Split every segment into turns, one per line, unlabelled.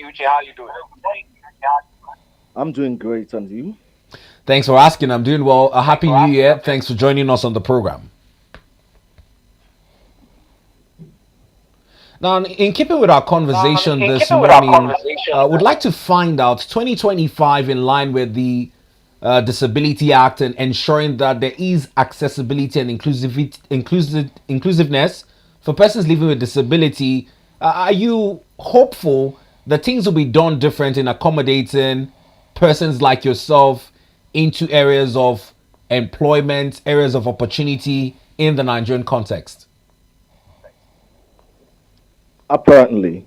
Uche. How you doing?
I'm doing great, and you?
Thanks for asking. I'm doing well. A
Thanks
happy
for
new
asking.
year. Thanks for joining us on the program. Now, in keeping with our
Now,
conversation
in
this
keeping with our
morning,
conversation,
would like to find out 2025 in line with the Disability Act and ensuring that there is accessibility and inclusiveness for persons living with disability. Are you hopeful that things will be done different in accommodating persons like yourself into areas of employment, areas of opportunity in the Nigerian context?
Apparently,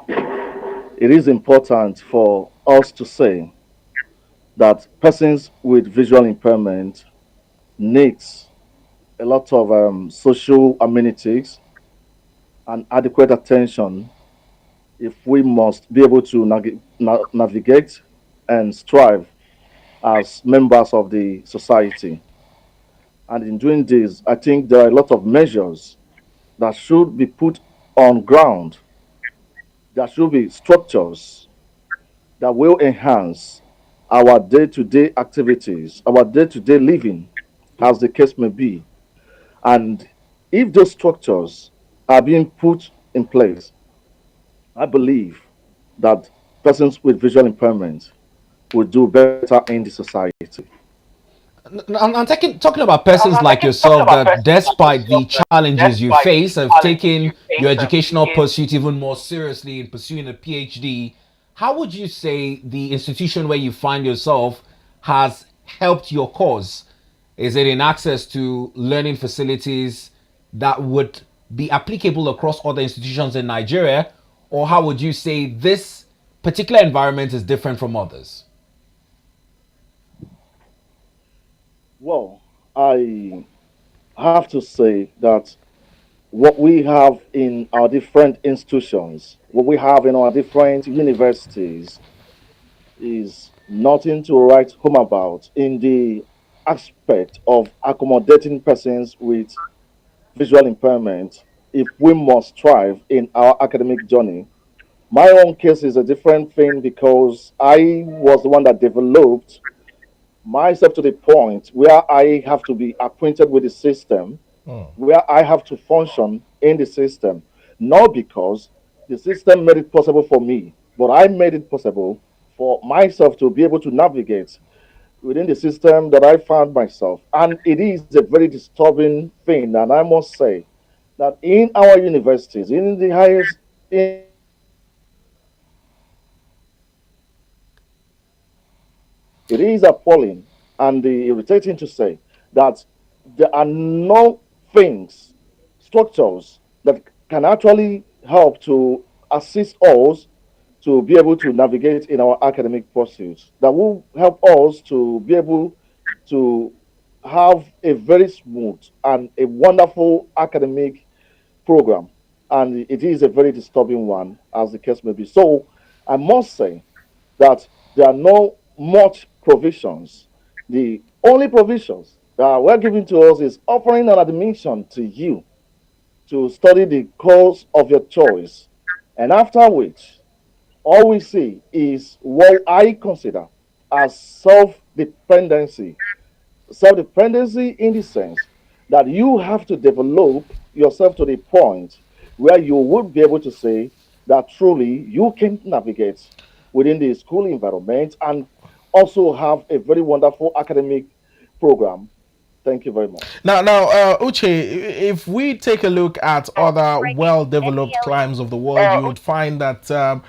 it is important for us to say that persons with visual impairment needs a lot of social amenities and adequate attention if we must be able to navigate and strive as members of the society. And in doing this, I think there are a lot of measures that should be put on ground. There should be structures that will enhance our day to day activities, our day to day living, as the case may be. And if those structures are being put in place, I believe that persons with visual impairment will do better in the society.
I'm talking about
I'm
persons like
talking
yourself
about
that
persons like
despite
yourself
the
that
challenges you
despite the
face have
challenges
taken
you
your
face have
educational
taken
pursuit even more seriously in pursuing a PhD. How would you say the institution where you find yourself has helped your cause? Is it in access to learning facilities that would be applicable across other institutions in Nigeria? Or how would you say this particular environment is different from others?
Well, I have to say that what we have in our different institutions, what we have in our different universities, is nothing to write home about in the aspect of accommodating persons with visual impairment if we must strive in our academic journey. My own case is a different thing because I was the one that developed myself to the point where I have to be acquainted with the system, where I have to function in the system, not because the system made it possible for me, but I made it possible for myself to be able to navigate within the system that I found myself. And it is a very disturbing thing, and I must say that in our universities, in the highest it is appalling and irritating to say that there are no things, structures that can actually help to assist us to be able to navigate in our academic pursuits, that will help us to be able to have a very smooth and a wonderful academic program. And it is a very disturbing one, as the case may be. So I must say that there are no much provisions. The only provisions that were given to us is offering an admission to you to study the course of your choice. And after which, all we see is what I consider as self dependency. Self dependency in the sense that you have to develop yourself to the point where you would be able to say that truly you can navigate within the school environment and also have a very wonderful academic program. Thank you very much.
Uche, if we take a look at other well-developed climes of the world, you would find that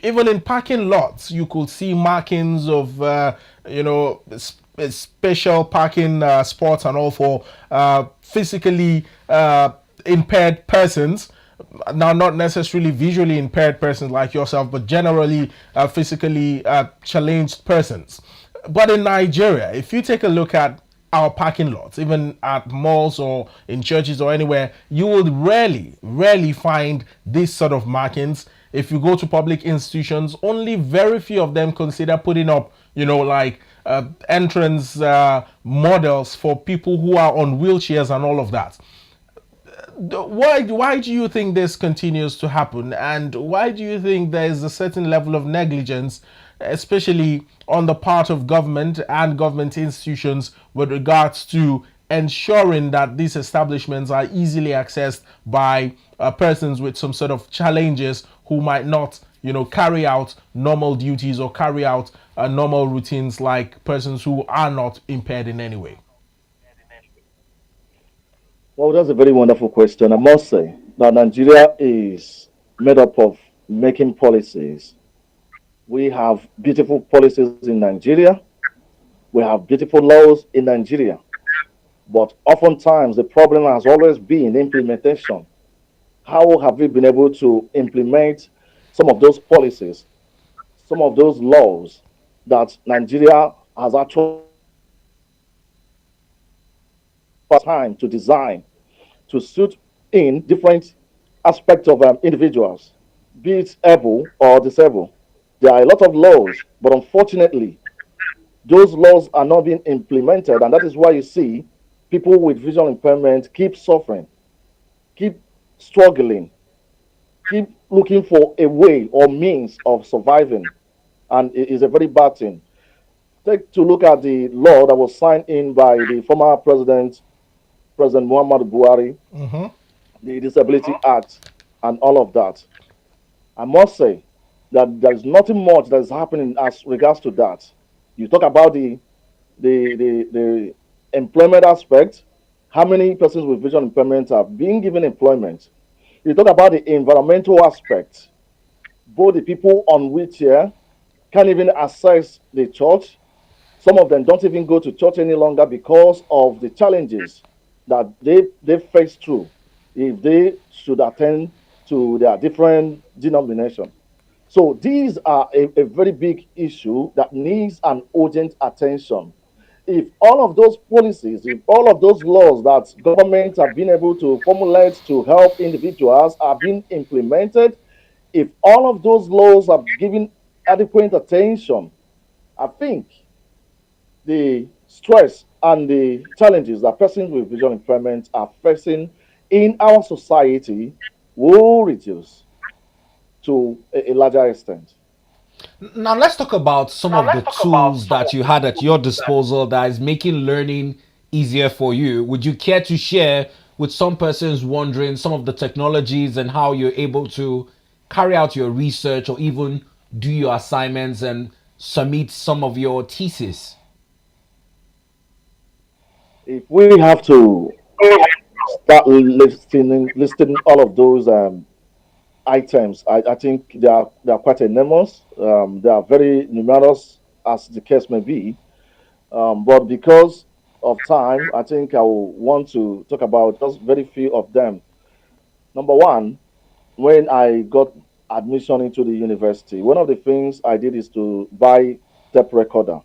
even in parking lots, you could see markings of, special parking spots and all for physically impaired persons. Now, not necessarily visually impaired persons like yourself, but generally physically challenged persons. But in Nigeria, if you take a look at our parking lots, even at malls or in churches or anywhere, you would rarely find this sort of markings. If you go to public institutions, only very few of them consider putting up, like entrance models for people who are on wheelchairs and all of that. Why do you think this continues to happen, and why do you think there is a certain level of negligence, especially on the part of government and government institutions, with regards to ensuring that these establishments are easily accessed by persons with some sort of challenges who might not, carry out normal duties or carry out normal routines like persons who are not impaired in any way?
Well, that's a very wonderful question. I must say that Nigeria is made up of making policies. We have beautiful policies in Nigeria. We have beautiful laws in Nigeria. But oftentimes, the problem has always been implementation. How have we been able to implement some of those policies, some of those laws that Nigeria has actually time to design to suit in different aspects of individuals, be it able or disabled? There are a lot of laws, but unfortunately, those laws are not being implemented, and that is why you see people with visual impairment keep suffering, keep struggling, keep looking for a way or means of surviving, and it is a very bad thing. Take to look at the law that was signed in by the former president, President Muhammad Buhari,
Mm-hmm.
the Disability Act, and all of that. I must say that there is nothing much that is happening as regards to that. You talk about the employment aspect. How many persons with vision impairment are being given employment? You talk about the environmental aspect. Both the people on wheelchair can't even access the church. Some of them don't even go to church any longer because of the challenges that they face through if they should attend to their different denomination. So these are a very big issue that needs an urgent attention. If all of those policies, if all of those laws that governments have been able to formulate to help individuals are being implemented, if all of those laws are given adequate attention, I think the stress and the challenges that persons with visual impairment are facing in our society will reduce to a larger extent.
Now let's talk about some of the tools that you had at your disposal that is making learning easier for you. Would you care to share with some persons wondering some of the technologies and how you're able to carry out your research or even do your assignments and submit some of your thesis?
If we have to start listing all of those items, I think they are quite enormous. They are very numerous, as the case may be. But because of time, I think I will want to talk about just very few of them. Number one, when I got admission into the university, one of the things I did is to buy tape recorder.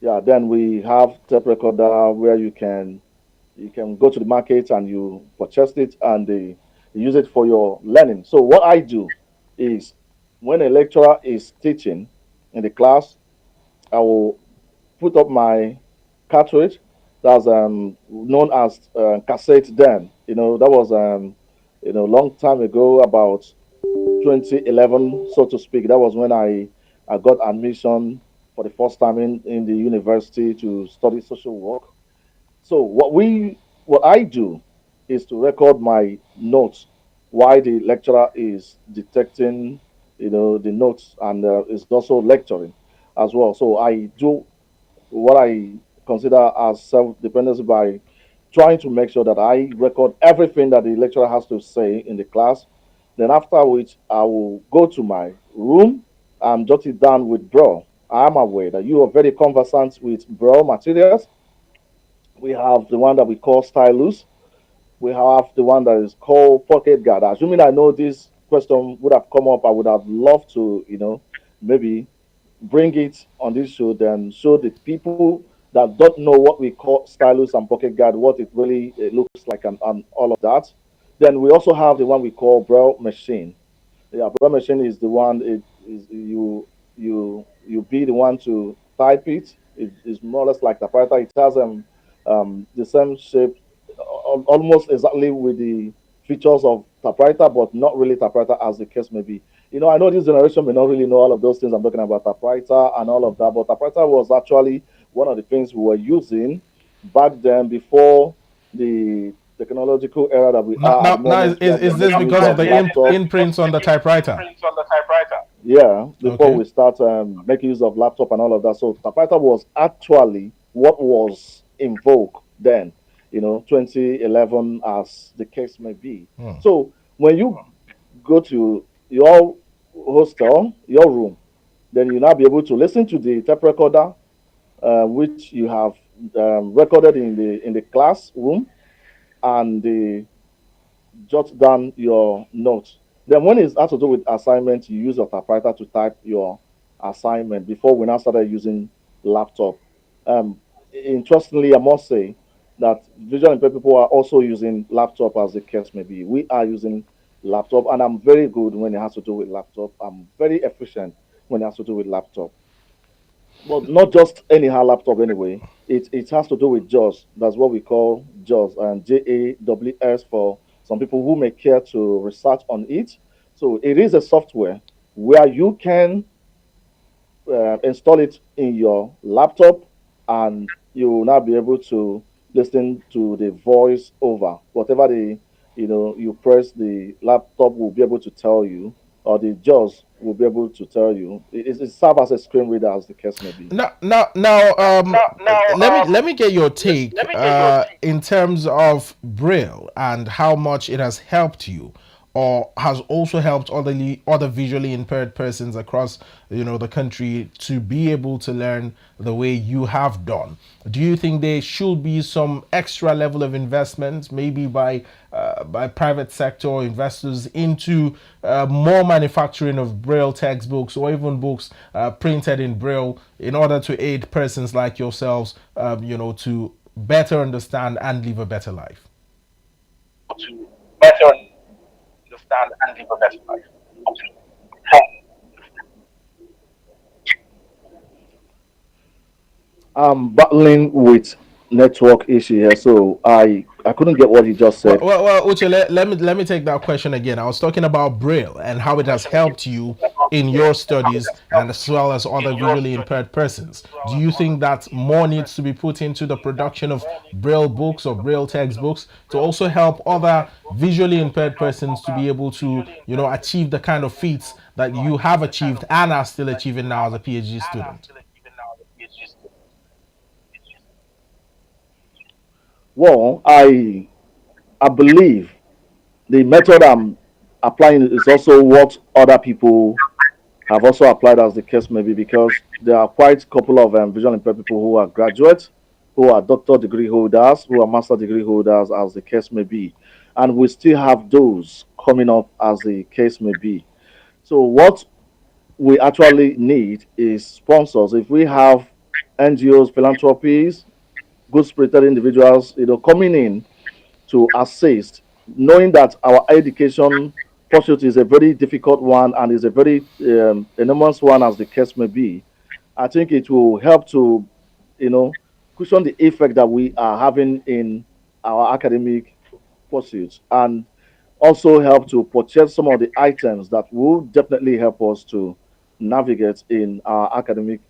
Yeah, then we have tape recorder where you can go to the market and you purchase it and they use it for your learning. So what I do is when a lecturer is teaching in the class, I will put up my cartridge that's known as cassette then. That was long time ago, about 2011, so to speak. That was when I got admission for the first time in the university to study social work. So what I do is to record my notes while the lecturer is detecting, the notes, and is also lecturing as well. So I do what I consider as self-dependency by trying to make sure that I record everything that the lecturer has to say in the class. Then after which I will go to my room and jot it down with Braille. I am aware that you are very conversant with Braille materials. We have the one that we call stylus. We have the one that is called pocket guard. Assuming I know this question would have come up, I would have loved to, maybe bring it on this show, then show the people that don't know what we call stylus and pocket guard, what it really looks like, and all of that. Then we also have the one we call braille machine. Yeah, braille machine is the one, it is you be the one to type it. It is more or less like the typewriter. It has the same shape almost exactly with the features of typewriter, but not really typewriter as the case may be. I know this generation may not really know all of those things I'm talking about, typewriter and all of that, but typewriter was actually one of the things we were using back then before the technological era that we are at the
Now
moment, where we are
is this
making use
because of
of
the
laptop.
imprints on the typewriter?
Yeah, before
Okay.
we start making use of laptop and all of that. So typewriter was actually what was in vogue then, 2011 as the case may be.
Hmm.
So when you go to your hostel, your room, then you now be able to listen to the tape recorder, which you have recorded in the classroom, and jot down your notes. Then when it has to do with assignment, you use your typewriter to type your assignment before we now started using laptop. Interestingly, I must say that visual impaired people are also using laptop as the case may be. We are using laptop, and I'm very good when it has to do with laptop. I'm very efficient when it has to do with laptop. But not just anyhow laptop anyway. It has to do with JAWS. That's what we call JAWS, and JAWS for some people who may care to research on it. So it is a software where you can install it in your laptop, and you will now be able to listen to the voice over whatever you press. The laptop will be able to tell you, or the JAWS will be able to tell you. It serves as a screen reader, as the case may be.
Now, let me get your take in terms of Braille and how much it has helped you, or has also helped other visually impaired persons across the country to be able to learn the way you have done. Do you think there should be some extra level of investment, maybe by private sector investors, into more manufacturing of Braille textbooks or even books printed in Braille in order to aid persons like yourselves, to better understand and live a better life?
I'm battling with network issue here, so I couldn't get what he just said.
Uche, let me take that question again. I was talking about Braille and how it has helped you in your studies and as well as other visually impaired persons. Do you think that more needs to be put into the production of Braille books or Braille textbooks to also help other visually impaired persons to be able to, achieve the kind of feats that you have achieved and are still achieving now as a PhD student?
Well, I believe the method I'm applying is also what other people have also applied, as the case may be, because there are quite a couple of visual impaired people who are graduates, who are doctor degree holders, who are master degree holders, as the case may be. And we still have those coming up, as the case may be. So what we actually need is sponsors. If we have NGOs, philanthropies, good spirited individuals, coming in to assist, knowing that our education pursuit is a very difficult one and is a very enormous one, as the case may be. I think it will help to, you know, cushion the effect that we are having in our academic pursuits, and also help to purchase some of the items that will definitely help us to navigate in our academic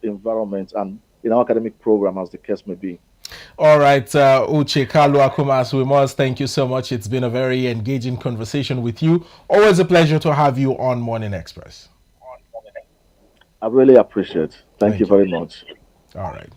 environment and in our academic program, as the case may be.
All right, Uche Kalu Akumas, we must thank you so much. It's been a very engaging conversation with you. Always a pleasure to have you on Morning Express.
I really appreciate it. Thank you
Thank you.
very much.
All right.